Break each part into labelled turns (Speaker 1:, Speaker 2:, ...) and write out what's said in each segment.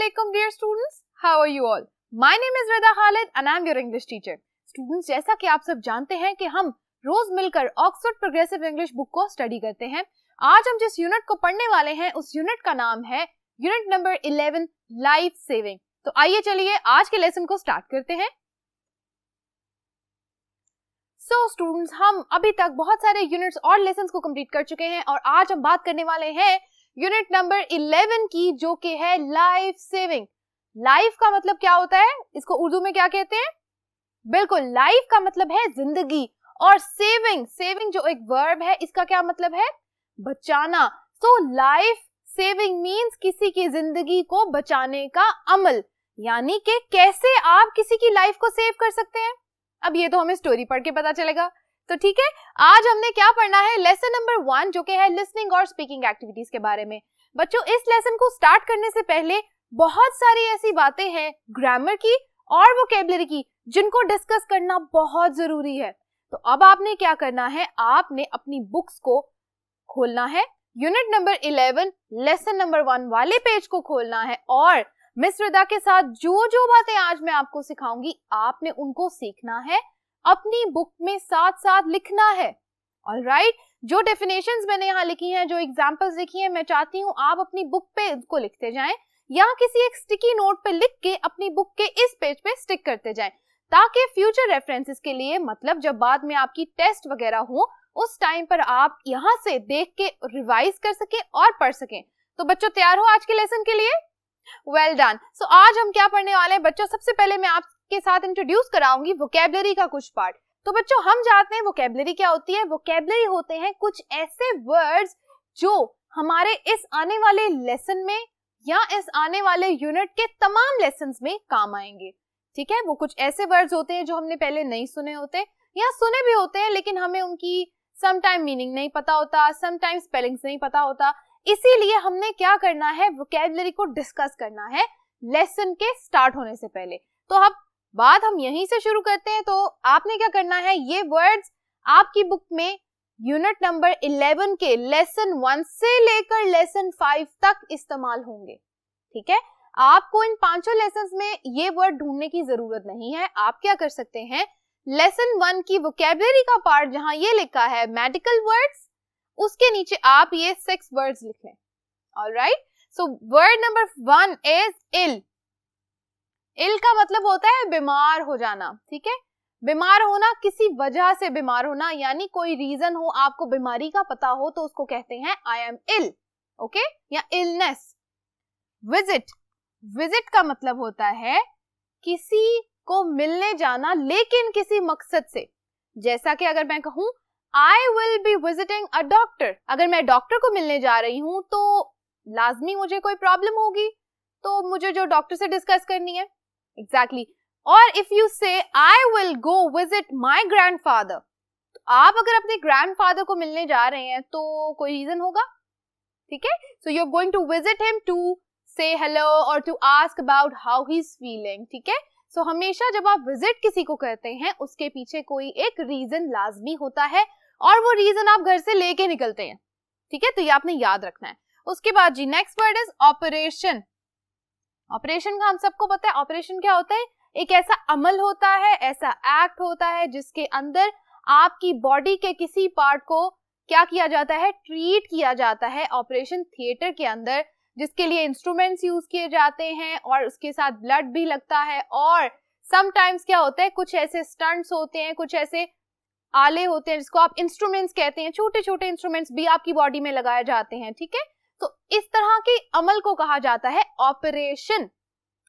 Speaker 1: Assalamualaikum dear students. How are you all? My name is Rida Khalid and I am your English teacher. Students, जैसा कि आप सब जानते हैं कि हम रोज मिलकर ऑक्सफोर्ड प्रोग्रेसिव इंग्लिश बुक को स्टडी करते हैं। आज हम जिस यूनिट को पढ़ने वाले हैं उस यूनिट का नाम है यूनिट नंबर 11 लाइफ सेविंग। तो आइए चलिए आज के लेसन को स्टार्ट करते हैं। सो स्टूडेंट्स, हम अभी तक बहुत सारे यूनिट्स और लेसन्स को कंप्लीट कर चुके हैं और आज हम बात करने वाले हैं यूनिट नंबर 11 की, जो कि है लाइफ सेविंग। लाइफ का मतलब क्या होता है, इसको उर्दू में क्या कहते हैं? बिल्कुल, लाइफ का मतलब है जिंदगी और सेविंग जो एक वर्ब है, इसका क्या मतलब है? बचाना। सो लाइफ सेविंग मीन्स किसी की जिंदगी को बचाने का अमल, यानी कि कैसे आप किसी की लाइफ को सेव कर सकते हैं। अब ये तो हमें स्टोरी पढ़ के पता चलेगा, तो ठीक है। आज हमने क्या पढ़ना है, लेसन नंबर 1 जो कि है लिसनिंग और स्पीकिंग एक्टिविटीज के बारे में। बच्चों, इस लेसन को स्टार्ट करने से पहले बहुत सारी ऐसी बातें हैं ग्रामर की और वोकैबुलरी की जिनको डिस्कस करना बहुत जरूरी है। तो अब आपने क्या करना है, आपने अपनी बुक्स को खोलना है, यूनिट नंबर 11 लेसन नंबर 1 वाले पेज को खोलना है और मिस रिदा के साथ जो जो बातें आज मैं आपको सिखाऊंगी आपने उनको सीखना है, अपनी बुक में साथ साथ लिखना है। ऑलराइट, जो डेफिनेशंस मैंने यहाँ लिखी हैं, जो एग्जांपल्स लिखी हैं, मैं चाहती हूँ आप अपनी बुक पे इसको लिखते जाएं या किसी एक स्टिकी नोट पे लिख के अपनी बुक के इस पेज पे स्टिक करते जाएं, ताकि फ्यूचर रेफरेंसेस के लिए, मतलब जब बाद में आपकी टेस्ट वगैरह हो उस टाइम पर आप यहाँ से देख के रिवाइज कर सके और पढ़ सकें। तो बच्चों, तैयार हो आज के लेसन के लिए? Well done. सो आज हम क्या पढ़ने वाले हैं बच्चों, सबसे पहले मैं आपके साथ इंट्रोड्यूस कराऊंगी वोकैबुलरी का कुछ पार्ट। तो बच्चों, हम जानते हैं वोकैबुलरी क्या होती है। वोकैबुलरी होते हैं कुछ ऐसे वर्ड्स जो हमारे इस आने वाले लेसन में या इस आने वाले यूनिट के तमाम लेसन्स में काम आएंगे। ठीक है, वो कुछ ऐसे वर्ड्स होते हैं जो हमने पहले नहीं सुने होते या सुने भी होते हैं लेकिन हमें उनकी समटाइम मीनिंग नहीं पता होता, समटाइम स्पेलिंग्स नहीं पता होता। इसीलिए हमने क्या करना है, वोकैबुलरी को डिस्कस करना है लेसन के स्टार्ट होने से पहले। तो अब बात हम यहीं से शुरू करते हैं। तो आपने क्या करना है, ये वर्ड्स आपकी बुक में यूनिट नंबर 11 के लेसन 1 से लेकर लेसन 5 तक इस्तेमाल होंगे। ठीक है, आपको इन पांचों लेसन्स में ये वर्ड ढूंढने की जरूरत नहीं है। आप क्या कर सकते हैं, लेसन 1 की वोकैबुलरी का पार्ट जहां ये लिखा है मेडिकल वर्ड्स, उसके नीचे आप ये 6 वर्ड्स लिख लें। Alright, so word number 1 is ill. Ill का मतलब होता है बीमार हो जाना। ठीक है, बीमार होना, किसी वजह से बीमार होना, यानी कोई रीजन हो, आपको बीमारी का पता हो तो उसको कहते हैं आई एम इल। ओके, या इलनेस। विजिट, विजिट का मतलब होता है किसी को मिलने जाना लेकिन किसी मकसद से। जैसा कि अगर मैं कहूं I will be visiting a doctor, अगर मैं डॉक्टर को मिलने जा रही हूं तो लाजमी मुझे कोई प्रॉब्लम होगी, तो मुझे जो डॉक्टर से डिस्कस करनी है। एग्जैक्टली। और इफ यू से I will go visit my grandfather, तो आप अगर अपने ग्रैंडफादर को मिलने जा रहे हैं तो कोई रीजन होगा। ठीक है, so you are going to visit him to say hello और to ask about how he is feeling. ठीक है, सो हमेशा जब आप विजिट किसी को करते हैं उसके पीछे कोई एक रीजन लाजमी होता है और वो रीजन आप घर से लेके निकलते हैं। ठीक है, तो ये आपने याद रखना है। उसके बाद जी next word is operation. Operation का हम सबको पता है, ऑपरेशन क्या होता है, एक ऐसा अमल होता है, ऐसा एक्ट होता है जिसके अंदर आपकी बॉडी के किसी पार्ट को क्या किया जाता है, ट्रीट किया जाता है ऑपरेशन थिएटर के अंदर, जिसके लिए इंस्ट्रूमेंट्स यूज किए जाते हैं और उसके साथ ब्लड भी लगता है। और समटाइम्स क्या होता है, कुछ ऐसे स्टंट्स होते हैं, कुछ ऐसे आले होते हैं जिसको आप इंस्ट्रूमेंट्स कहते हैं, छोटे छोटे इंस्ट्रूमेंट्स भी आपकी बॉडी में लगाए जाते हैं। ठीक है, तो इस तरह के अमल को कहा जाता है ऑपरेशन।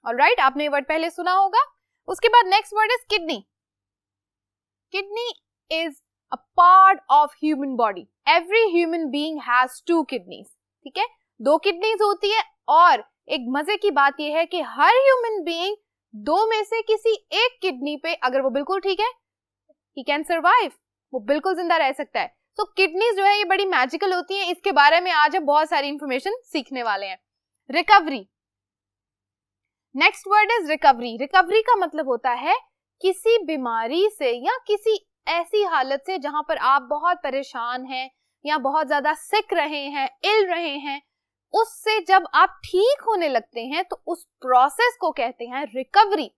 Speaker 1: ऑलराइट, आपने ये वर्ड पहले सुना होगा। उसके बाद next word is kidney. Kidney is a part of human body. Every human being has 2 kidneys. ठीक है, 2 किडनीज होती है और एक मजे की बात यह है कि हर ह्यूमन बीइंग 2 में से किसी एक किडनी पे, अगर वो बिल्कुल ठीक है, he can survive, वो बिल्कुल जिंदा रह सकता है। तो किडनीज जो है ये बड़ी मैजिकल होती हैं, इसके बारे में आज हम बहुत सारी इंफॉर्मेशन सीखने वाले हैं। Recovery, next word is recovery. Recovery का मतलब होता है किसी बीमारी से या किसी ऐसी हालत से जहां पर आप बहुत परेशान हैं या बहुत ज्यादा सिक रहे हैं, इल रहे हैं, उससे जब आप ठीक होने लगते हैं तो उस प्रोसेस को कहते हैं रिकवरी।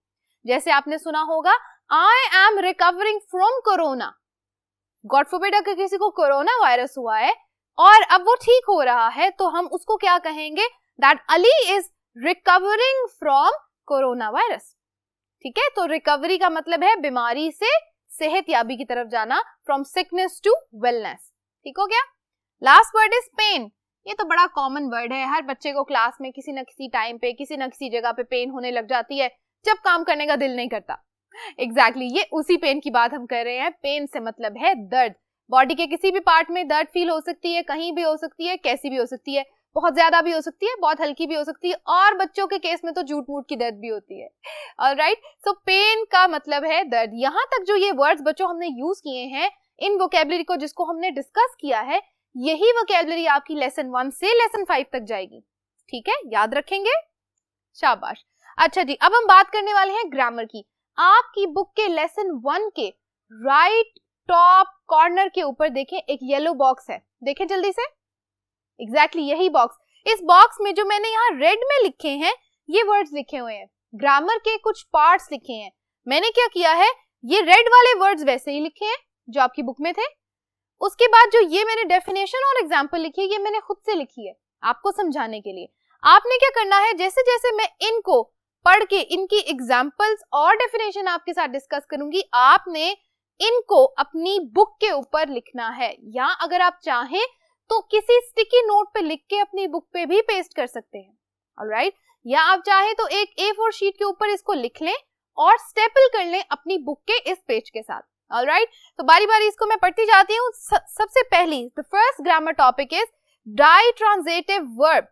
Speaker 1: जैसे आपने सुना होगा, I am recovering from corona. God forbid अगर किसी को कोरोना वायरस हुआ है और अब वो ठीक हो रहा है तो हम उसको क्या कहेंगे, that Ali is recovering from corona virus. ठीक है, तो रिकवरी का मतलब है बीमारी से सेहतयाबी की तरफ जाना, फ्रॉम सिकनेस टू वेलनेस। ठीक हो गया। Last word is pain. ये तो बड़ा कॉमन वर्ड है, हर बच्चे को क्लास में किसी न किसी टाइम पे किसी न किसी जगह पे पेन होने लग जाती है जब काम करने का दिल नहीं करता। एग्जैक्टली ये उसी पेन की बात हम कर रहे हैं। पेन से मतलब है दर्द। बॉडी के किसी भी पार्ट में दर्द फील हो सकती है, कहीं भी हो सकती है, कैसी भी हो सकती है, बहुत ज्यादा भी हो सकती है, बहुत हल्की भी हो सकती है, और बच्चों के केस में तो झूठ मूठ की दर्द भी होती है। ऑलराइट, सो पेन का मतलब है दर्द। यहाँ तक जो ये वर्ड्स बच्चों हमने यूज किए हैं, इन वोकेबलरी को जिसको हमने डिस्कस किया है, यही वोकेबलरी आपकी लेसन 1 से लेसन 5 तक जाएगी। ठीक है, याद रखेंगे, शाबाश। अच्छा जी, अब हम बात करने वाले हैं ग्रामर की। आपकी बुक के लेसन 1 के राइट टॉप कॉर्नर के ऊपर देखें एक येलो बॉक्स है, देखें जल्दी से। एग्जैक्टली यही बॉक्स। इस बॉक्स में जो मैंने यहाँ रेड में लिखे हैं, ये वर्ड्स लिखे हुए हैं, ग्रामर के कुछ पार्ट्स लिखे हैं। मैंने क्या किया है, ये रेड वाले वर्ड्स वैसे ही लिखे हैं जो आपकी बुक में थे। उसके बाद जो ये मैंने डेफिनेशन और एग्जाम्पल लिखी है, ये मैंने खुद से लिखी है आपको समझाने के लिए। आपने क्या करना है, जैसे जैसे मैं इनको पढ़ के इनकी एग्जाम्पल्स और डेफिनेशन आपके साथ डिस्कस करूंगी, आपने इनको अपनी बुक के ऊपर लिखना है, या अगर आप चाहें तो किसी स्टिकी नोट पे लिख के अपनी बुक पे भी पेस्ट कर सकते हैं। ऑलराइट, या आप चाहें तो एक A4 शीट के ऊपर इसको लिख लें और स्टेपल कर लें अपनी बुक के इस पेज के साथ। ऑलराइट, तो बारी बारी इसको मैं पढ़ती जाती हूँ। सबसे पहली, the first grammar topic is ditransitive verb.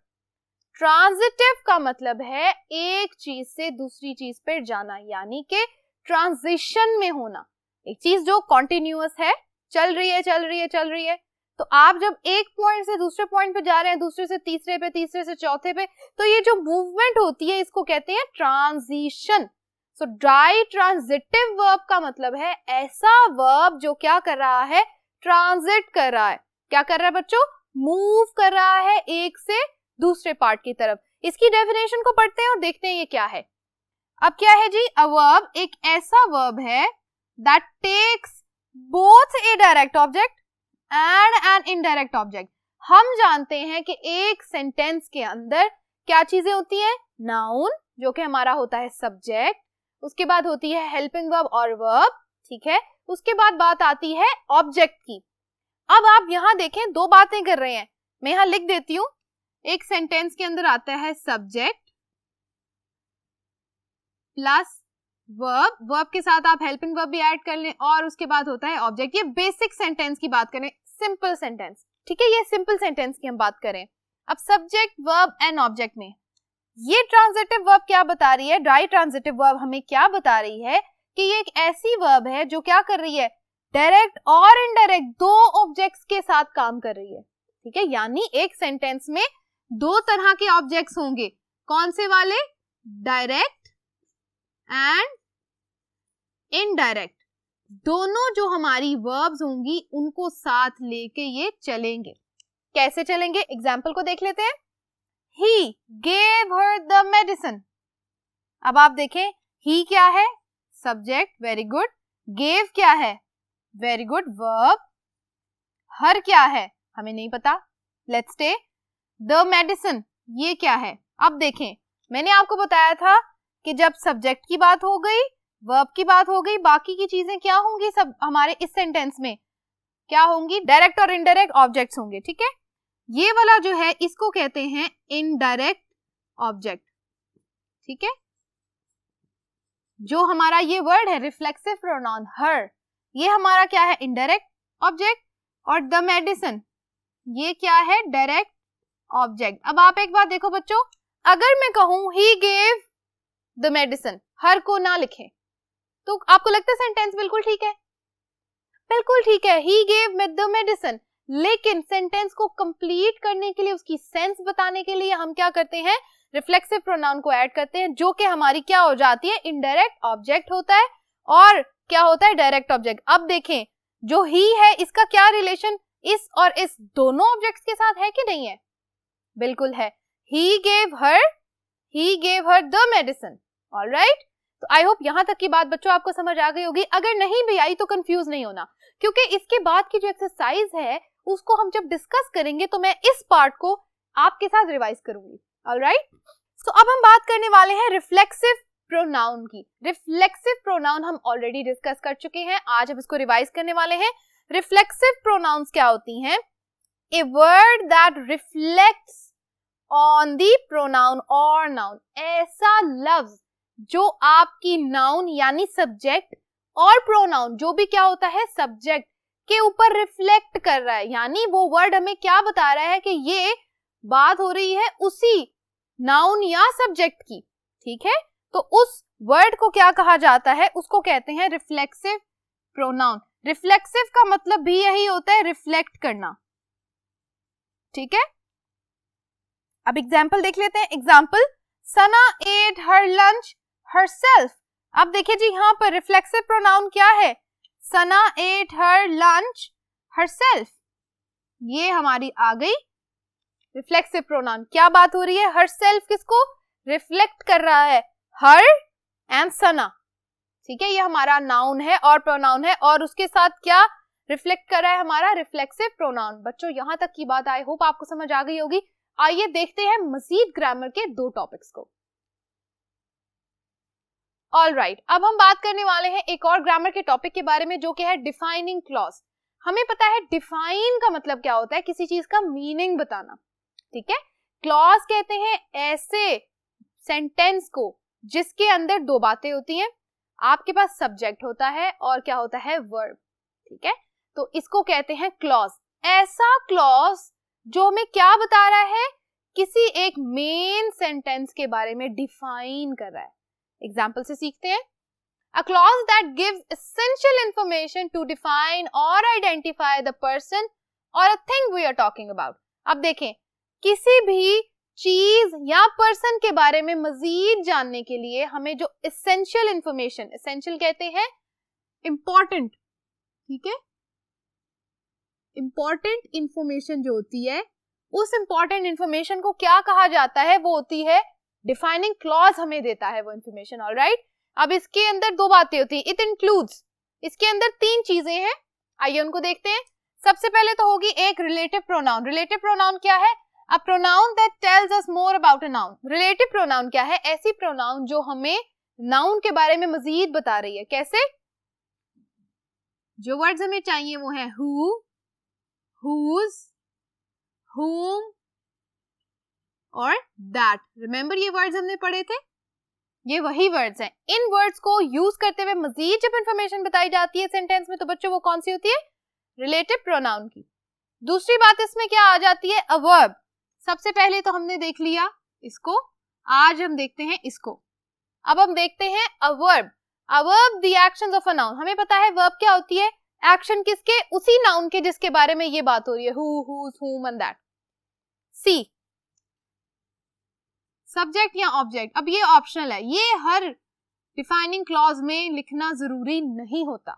Speaker 1: Transitive का मतलब है एक चीज से दूसरी चीज पर जाना, यानी कि ट्रांजिशन में होना। एक चीज जो कॉन्टिन्यूअस है, चल रही है चल रही है चल रही है, तो आप जब एक पॉइंट से दूसरे पॉइंट पे जा रहे हैं, दूसरे से तीसरे पे, तीसरे से चौथे पे, तो ये जो मूवमेंट होती है इसको कहते हैं ट्रांजिशन। सो डाइट्रांजिटिव वर्ब का मतलब है ऐसा वर्ब जो क्या कर रहा है, ट्रांजिट कर रहा है। क्या कर रहा है बच्चों, मूव कर रहा है एक से दूसरे पार्ट की तरफ। इसकी डेफिनेशन को पढ़ते हैं और देखते हैं ये क्या है। अब क्या है जी, अ वर्ब एक ऐसा वर्ब है that takes both a direct object and an indirect object. हम जानते हैं कि एक सेंटेंस के अंदर क्या चीजें होती हैं, नाउन जो कि हमारा होता है सब्जेक्ट, उसके बाद होती है हेल्पिंग वर्ब और वर्ब, ठीक है, उसके बाद बात आती है ऑब्जेक्ट की। अब आप यहाँ देखें दो बातें कर रहे हैं, मैं यहाँ लिख देती हूँ। एक सेंटेंस के अंदर आता है सब्जेक्ट प्लस वर्ब, वर्ब के साथ आप हेल्पिंग वर्ब भी ऐड कर लें, और उसके बाद होता है ऑब्जेक्ट। ये बेसिक सेंटेंस की बात करें, सिंपल सेंटेंस, ठीक है, ये सिंपल सेंटेंस की हम बात करें। अब सब्जेक्ट वर्ब एंड ऑब्जेक्ट में ये ट्रांजिटिव वर्ब क्या बता रही है, डाई ट्रांजिटिव वर्ब हमें क्या बता रही है कि ये एक ऐसी वर्ब है जो क्या कर रही है, डायरेक्ट और इनडायरेक्ट दो ऑब्जेक्ट्स के साथ काम कर रही है। ठीक है, यानी एक सेंटेंस में दो तरह के ऑब्जेक्ट्स होंगे, कौन से वाले, डायरेक्ट एंड इनडायरेक्ट। दोनों जो हमारी वर्ब्स होंगी उनको साथ लेके ये चलेंगे। कैसे चलेंगे, एग्जाम्पल को देख लेते हैं। He gave her the medicine। अब आप देखें, he क्या है, सब्जेक्ट, वेरी गुड। gave क्या है, वेरी गुड, वर्ब। her क्या है, हमें नहीं पता, लेट्स स्टे। the medicine ये क्या है। अब देखें, मैंने आपको बताया था कि जब सब्जेक्ट की बात हो गई, वर्ब की बात हो गई, बाकी की चीजें क्या होंगी, सब हमारे इस सेंटेंस में क्या होंगी, डायरेक्ट और इनडायरेक्ट ऑब्जेक्ट्स होंगे। ठीक है, ये वाला जो है इसको कहते हैं इनडायरेक्ट ऑब्जेक्ट। ठीक है, जो हमारा ये वर्ड है रिफ्लेक्सिव प्रोनाउन हर, ये हमारा क्या है, इनडायरेक्ट ऑब्जेक्ट, और द मेडिसिन ये क्या है, डायरेक्ट ऑब्जेक्ट। अब आप एक बात देखो बच्चों, अगर मैं कहूं ही गेव द मेडिसिन, हर को ना लिखें, तो आपको लगता है सेंटेंस बिल्कुल ठीक है, बिल्कुल ठीक है, ही गेव द मेडिसिन। लेकिन सेंटेंस को कंप्लीट करने के लिए, उसकी सेंस बताने के लिए हम क्या करते हैं, रिफ्लेक्सिव प्रोनाउन को ऐड करते हैं, जो कि हमारी क्या हो जाती है, इनडायरेक्ट ऑब्जेक्ट होता है, और क्या होता है, डायरेक्ट ऑब्जेक्ट। अब देखें, जो ही है इसका क्या रिलेशन इस और इस दोनों ऑब्जेक्ट्स के साथ है कि नहीं है, बिल्कुल है, he gave her the medicine. All right? तो आई होप यहाँ तक की बात बच्चों आपको समझ आ गई होगी. अगर नहीं भी आई तो कंफ्यूज नहीं होना, क्योंकि इसके बाद की जो एक्सरसाइज है उसको हम जब डिस्कस करेंगे तो मैं इस पार्ट को आपके साथ रिवाइज करूंगी. ऑलराइट, सो अब हम बात करने वाले हैं रिफ्लेक्सिव प्रोनाउन की. रिफ्लेक्सिव प्रोनाउन हम ऑलरेडी डिस्कस कर चुके हैं, आज हम इसको रिवाइज करने वाले हैं. रिफ्लेक्सिव प्रोनाउंस क्या होती हैं? A word that reflects on the pronoun और नाउन. ऐसा लफ्ज जो आपकी नाउन यानी सब्जेक्ट और प्रोनाउन जो भी क्या होता है सब्जेक्ट के ऊपर रिफ्लेक्ट कर रहा है, यानी वो वर्ड हमें क्या बता रहा है कि ये बात हो रही है उसी नाउन या सब्जेक्ट की. ठीक है, तो उस वर्ड को क्या कहा जाता है? उसको कहते हैं रिफ्लेक्सिव प्रोनाउन. रिफ्लेक्सिव का मतलब भी यही होता है रिफ्लेक्ट करना. ठीक है, अब एग्जाम्पल देख लेते हैं. Example, Sana at her lunch herself. अब देखिए जी यहाँ पर रिफ्लेक्सिव प्रोनाउन क्या है? सना एट हर लंच herself. ये हमारी आ गई रिफ्लेक्सिव प्रोनाउन. क्या बात हो रही है? herself किसको रिफ्लेक्ट कर रहा है? her and सना. ठीक है, ये हमारा नाउन है और प्रोनाउन है, और उसके साथ क्या रिफ्लेक्ट कर रहा है? हमारा रिफ्लेक्सिव प्रोनाउन. बच्चों यहाँ तक की बात आई होप आपको समझ आ गई होगी. आइए देखते हैं मजीद ग्रामर के दो टॉपिक्स को. ऑलराइट, अब हम बात करने वाले हैं एक और ग्रामर के टॉपिक के बारे में जो कि है डिफाइनिंग क्लॉज. हमें पता है डिफाइन का मतलब क्या होता है? किसी चीज का मीनिंग बताना. ठीक है, क्लॉज कहते हैं ऐसे सेंटेंस को जिसके अंदर दो बातें होती हैं. आपके पास सब्जेक्ट होता है और क्या होता है? वर्ब. ठीक है, तो इसको कहते हैं क्लॉज. ऐसा क्लॉज जो हमें क्या बता रहा है? किसी एक मेन सेंटेंस के बारे में डिफाइन कर रहा है. एग्जाम्पल से सीखते हैं. A clause that gives essential information to define or identify the person or a thing we are talking about. अब देखें, किसी भी चीज या पर्सन के बारे में मजीद जानने के लिए हमें जो essential information, essential कहते हैं important, ठीक है, important information जो होती है, उस important information को क्या कहा जाता है? वो होती है डिफाइनिंग क्लॉज. हमें देता है वो इंफॉर्मेशन. ऑलराइट, अब इसके अंदर दो बातें होती हैं. इट इंक्लूड्स, इसके अंदर तीन चीजें हैं. आइए उनको देखते हैं. सबसे पहले तो होगी एक रिलेटिव प्रोनाउन. रिलेटिव प्रोनाउन क्या है? A pronoun that tells us more about a noun. Relative pronoun क्या है? ऐसी प्रोनाउन जो हमें नाउन के बारे में मजीद बता रही है. कैसे? जो वर्ड्स हमें चाहिए वो है हु, हुज, हुम और दैट. रिमेंबर ये वर्ड्स हमने पढ़े थे, ये वही वर्ड्स हैं. इन वर्ड्स को यूज करते हुए मजीद जब इंफॉर्मेशन बताई जाती है सेंटेंस में तो बच्चों वो कौन सी होती है? रिलेटिव प्रोनाउन की. दूसरी बात इसमें क्या आ जाती है? A verb. सबसे पहले तो हमने देख लिया इसको, आज हम देखते हैं इसको. अब हम देखते हैं a verb. A verb the actions of a noun. हमें पता है वर्ब क्या होती है? एक्शन किसके? उसी नाउन के जिसके बारे में ये बात हो रही है. Who, whose, whom and that. See, subject या ऑब्जेक्ट. अब ये ऑप्शनल है, ये हर डिफाइनिंग क्लॉज में लिखना जरूरी नहीं होता.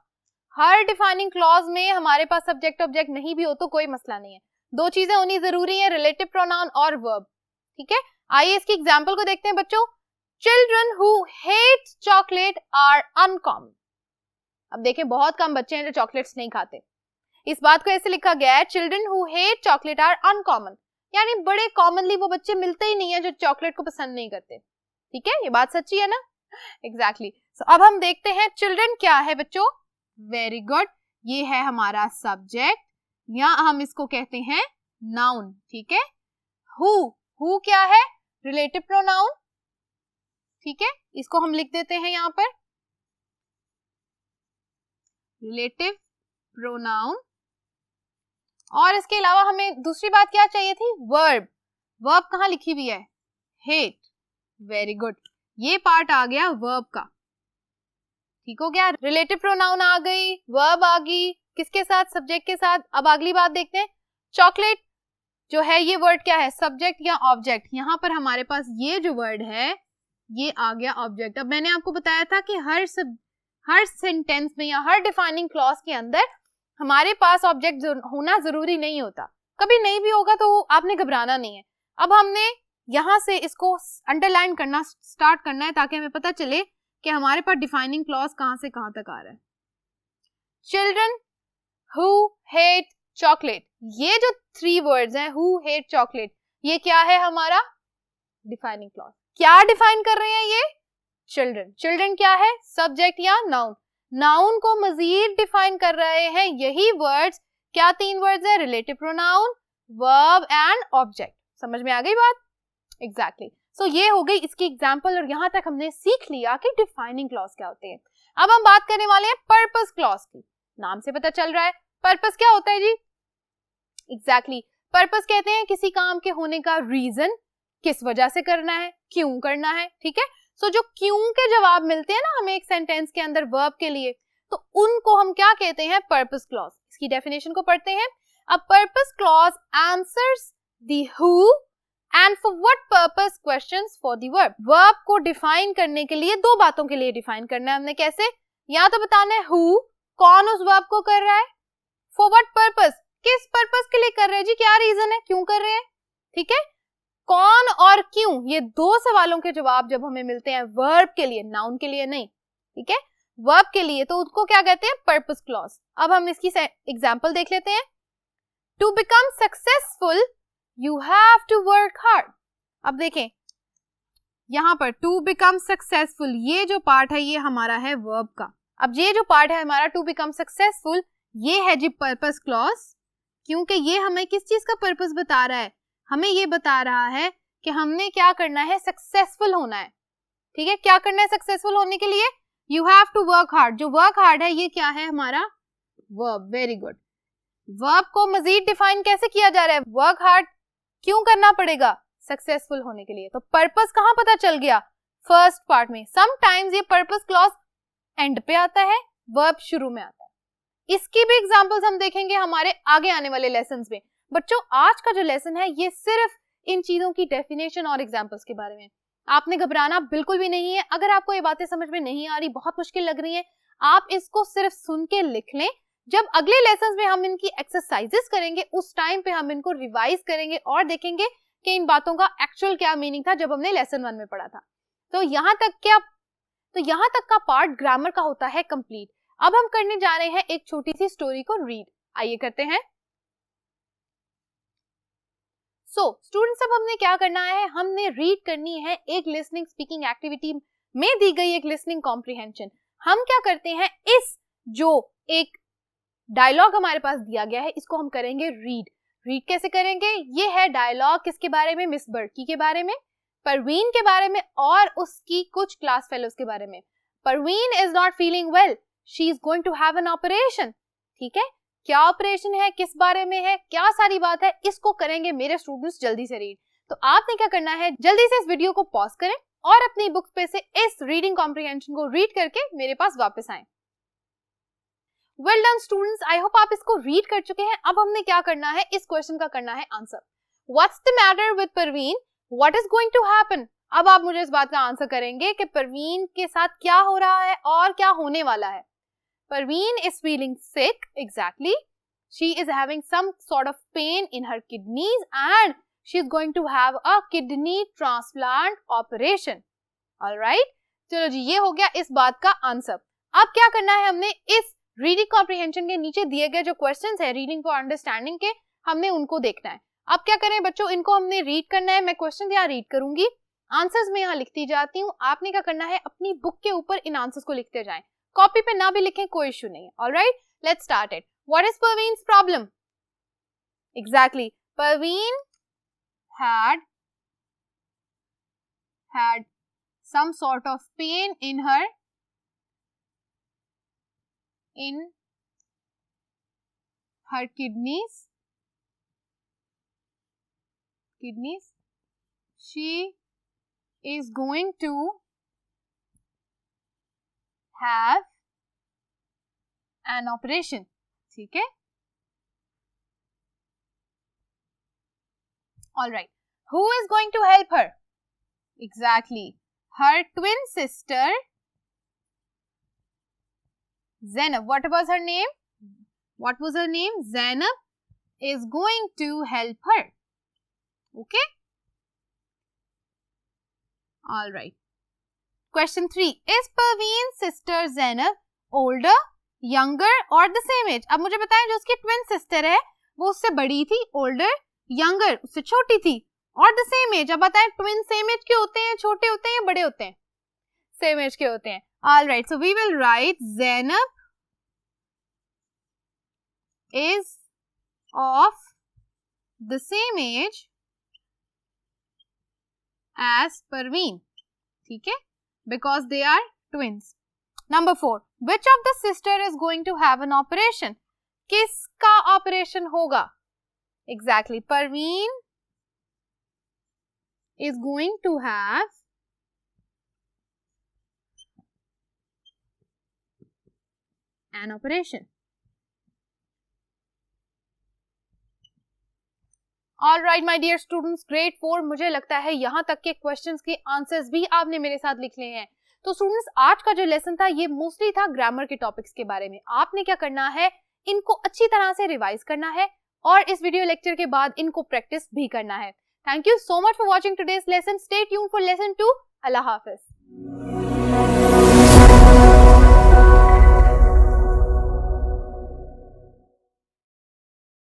Speaker 1: हर डिफाइनिंग क्लॉज में हमारे पास सब्जेक्ट ऑब्जेक्ट नहीं भी हो तो कोई मसला नहीं है. दो चीजें होनी जरूरी है, रिलेटिव प्रोनाउन और वर्ब. ठीक है, आइए इसकी एग्जांपल को देखते हैं बच्चों. Children who hate chocolate are uncommon. अब देखें, बहुत कम बच्चे हैं जो चॉकलेट्स नहीं खाते. इस बात को ऐसे लिखा गया है, children who hate chocolate are uncommon, यानी बड़े कॉमनली वो बच्चे मिलते ही नहीं है जो चॉकलेट को पसंद नहीं करते. ठीक है, ये बात सच्ची है ना? एग्जैक्टली. सो अब हम देखते हैं चिल्ड्रन क्या है बच्चों. वेरी गुड, ये है हमारा सब्जेक्ट या हम इसको कहते हैं नाउन. ठीक है, हु क्या है? Relative pronoun. ठीक है, इसको हम लिख देते हैं यहाँ पर रिलेटिव प्रोनाउन. और इसके अलावा हमें दूसरी बात क्या चाहिए थी? वर्ब. वर्ब कहाँ लिखी हुई है? हेट. वेरी गुड, ये पार्ट आ गया वर्ब का. ठीक हो गया, रिलेटिव प्रोनाउन आ गई, वर्ब आ गई, किसके साथ? सब्जेक्ट के साथ. अब अगली बात देखते हैं. चॉकलेट जो है ये वर्ड क्या है? सब्जेक्ट या ऑब्जेक्ट. यहाँ पर हमारे पास ये जो वर्ड है ये आ गया ऑब्जेक्ट. अब मैंने आपको बताया था कि हर सेंटेंस में या हर डिफाइनिंग क्लॉज के अंदर हमारे पास ऑब्जेक्ट होना जरूरी नहीं होता. कभी नहीं भी होगा तो आपने घबराना नहीं है. अब हमने यहां से इसको अंडरलाइन करना स्टार्ट करना है ताकि हमें पता चले कि हमारे पास डिफाइनिंग क्लॉज कहां से कहां तक आ रहा है। चिल्ड्रन हु हेट चॉकलेट, ये जो 3 वर्ड्स हैं, हु हेट चॉकलेट, ये क्या है हमारा डिफाइनिंग क्लॉज। क्या डिफाइन कर रहे हैं ये? चिल्ड्रन। चिल्ड्रन क्या है? सब्जेक्ट या नाउन। नाउन को मजीद डिफाइन कर रहे हैं यही वर्ड्स। क्या 3 वर्ड्स है? Relative pronoun, verb and object. समझ में आ गई बात? एग्जैक्टली। सो ये हो गई इसकी एग्जांपल और यहां तक हमने सीख लिया कि डिफाइनिंग क्लॉज क्या होते हैं। अब हम बात करने वाले हैं पर्पस क्लॉज की। नाम से पता चल रहा है पर्पस क्या होता है जी। एग्जैक्टली पर्पस कहते हैं किसी काम के होने का रीजन, किस वजह से करना है, क्यों करना है। ठीक है, सो जो क्यों के जवाब मिलते हैं ना हमें एक सेंटेंस के अंदर वर्ब के लिए, तो उनको हम क्या कहते हैं? Purpose clause. इसकी डेफिनेशन को पढ़ते हैं। A purpose clause answers the who and for what purpose questions for the verb. Verb को डिफाइन करने के लिए 2 बातों के लिए डिफाइन करना है हमने। कैसे? या तो बताना है हु, कौन उस वर्ब को कर रहा है, फॉर व्हाट पर्पस, किस पर्पस के लिए कर रहे हैं जी, क्या रीजन है, क्यों कर रहे हैं। ठीक है, कौन और क्यों, ये 2 सवालों के जवाब जब हमें मिलते हैं वर्ब के लिए, नाउन के लिए नहीं। ठीक है, वर्ब के लिए, तो उसको क्या कहते हैं? Purpose clause. अब हम इसकी एग्जांपल देख लेते हैं। To become successful you have to work hard. अब देखें यहां पर टू बिकम सक्सेसफुल, ये जो पार्ट है ये हमारा है वर्ब का। अब ये जो पार्ट है हमारा टू बिकम सक्सेसफुल, ये है जी पर्पस क्लॉज, क्योंकि ये हमें किस चीज का पर्पस बता रहा है? हमें ये बता रहा है कि हमने क्या करना है? सक्सेसफुल होना है। ठीक है, क्या करना है सक्सेसफुल होने के लिए? You have to work hard. जो वर्क हार्ड है ये क्या है? हमारा वर्ब। Very good. वर्ब को मजीद डिफाइन कैसे किया जा रहा है? वर्क हार्ड क्यों करना पड़ेगा? सक्सेसफुल होने के लिए। तो पर्पस कहां पता चल गया? फर्स्ट पार्ट में। समटाइम्स ये पर्पस क्लॉज एंड पे आता है, वर्ब शुरू में आता है। इसकी भी एग्जांपल्स हम देखेंगे हमारे आगे आने वाले लेसन्स में। बच्चों आज का जो लेसन है ये सिर्फ इन चीजों की डेफिनेशन और एग्जांपल्स के बारे में। आपने घबराना बिल्कुल भी नहीं है। अगर आपको ये बातें समझ में नहीं आ रही, बहुत मुश्किल लग रही है, आप इसको सिर्फ सुन के लिख लें। जब अगले लेसन्स में हम इनकी एक्सरसाइजेस करेंगे उस टाइम पे हम इनको रिवाइज करेंगे और देखेंगे कि इन बातों का एक्चुअल क्या मीनिंग था जब हमने लेसन 1 में पढ़ा था। तो यहाँ तक का पार्ट ग्रामर का होता है कंप्लीट। अब हम करने जा रहे हैं एक छोटी सी स्टोरी को रीड। आइए करते हैं। स्टूडेंट्स अब हमने क्या करना है? हमने रीड करनी है एक लिसनिंग स्पीकिंग एक्टिविटी में दी गई एक लिसनिंग कॉम्प्रिहेंशन। हम क्या करते हैं, इस जो एक डायलॉग हमारे पास दिया गया है इसको हम करेंगे रीड। रीड कैसे करेंगे? ये है डायलॉग किसके बारे में? मिस बर्की के बारे में, परवीन के बारे में और उसकी कुछ क्लास फेलोज के बारे में। Parveen is not feeling well, she is going to have an operation. ठीक है, क्या ऑपरेशन है, किस बारे में है, क्या सारी बात है, इसको करेंगे मेरे स्टूडेंट्स जल्दी से रीड। तो आपने क्या करना है, जल्दी से इस वीडियो को पॉज करें और अपनी बुक पे से इस रीडिंग कॉम्प्रिहेंशन को रीड करके मेरे पास वापस आएं। Well done students, I hope आप इसको रीड कर चुके हैं। अब हमने क्या करना है, इस क्वेश्चन का करना है answer. What's the matter with Parveen, what is going to happen. अब आप मुझे इस बात का आंसर करेंगे कि परवीन के साथ क्या हो रहा है और क्या होने वाला है। Parveen is feeling sick, exactly. She is having some sort of pain in her kidneys and she is going to have a kidney transplant operation. Alright? चलो जी, ये हो गया इस बात का आंसर। अब क्या करना है, हमने इस रीडिंग कॉम्प्रिहेंशन के नीचे दिए गए जो क्वेश्चंस है रीडिंग फॉर अंडरस्टैंडिंग के, हमने उनको देखना है। अब क्या करें बच्चों, इनको हमने रीड करना है। मैं क्वेश्चन यहाँ रीड करूंगी, आंसर्स में यहाँ लिखती जाती हूँ। आपने क्या करना है, अपनी बुक के ऊपर इन आंसर्स को लिखते जाएं। कॉपी पे ना भी लिखें, कोई इश्यू नहीं है। Alright, let's start it. What is Parveen's problem? Exactly, Parveen had some sort of pain in her kidneys. She is going to have an operation. ठीक है, all right. Who is going to help her? Exactly, her twin sister Zainab. What was her name? Zainab is going to help her. Okay, All right. Question 3. Is Parveen's sister Zainab older, younger or the same age? अब मुझे बताएं जो उसकी twin sister है वो उससे बड़ी थी, older, younger उससे छोटी थी, और the same age. अब बताएं ट्विन सेम एज के होते हैं, छोटे होते हैं या बड़े होते हैं? सेम एज के होते हैं. All right. So we will write Zainab is of the same age as Parveen. ठीक है? Because they are twins. Number 4. Which of the sister is going to have an operation? किसका operation होगा? Exactly. Parveen is going to have an operation. All right, my dear students, grade 4. मुझे लगता है यहाँ तक के क्वेश्चंस के answers भी आपने मेरे साथ लिख लिए हैं. तो स्टूडेंट्स, आज का जो लेसन था ये मोस्टली था ग्रामर के टॉपिक्स के बारे में. आपने क्या करना है, इनको अच्छी तरह से रिवाइज करना है और इस वीडियो लेक्चर के बाद इनको प्रैक्टिस भी करना है. Thank you so much for watching today's lesson. Stay tuned for lesson 2. Allah Hafiz.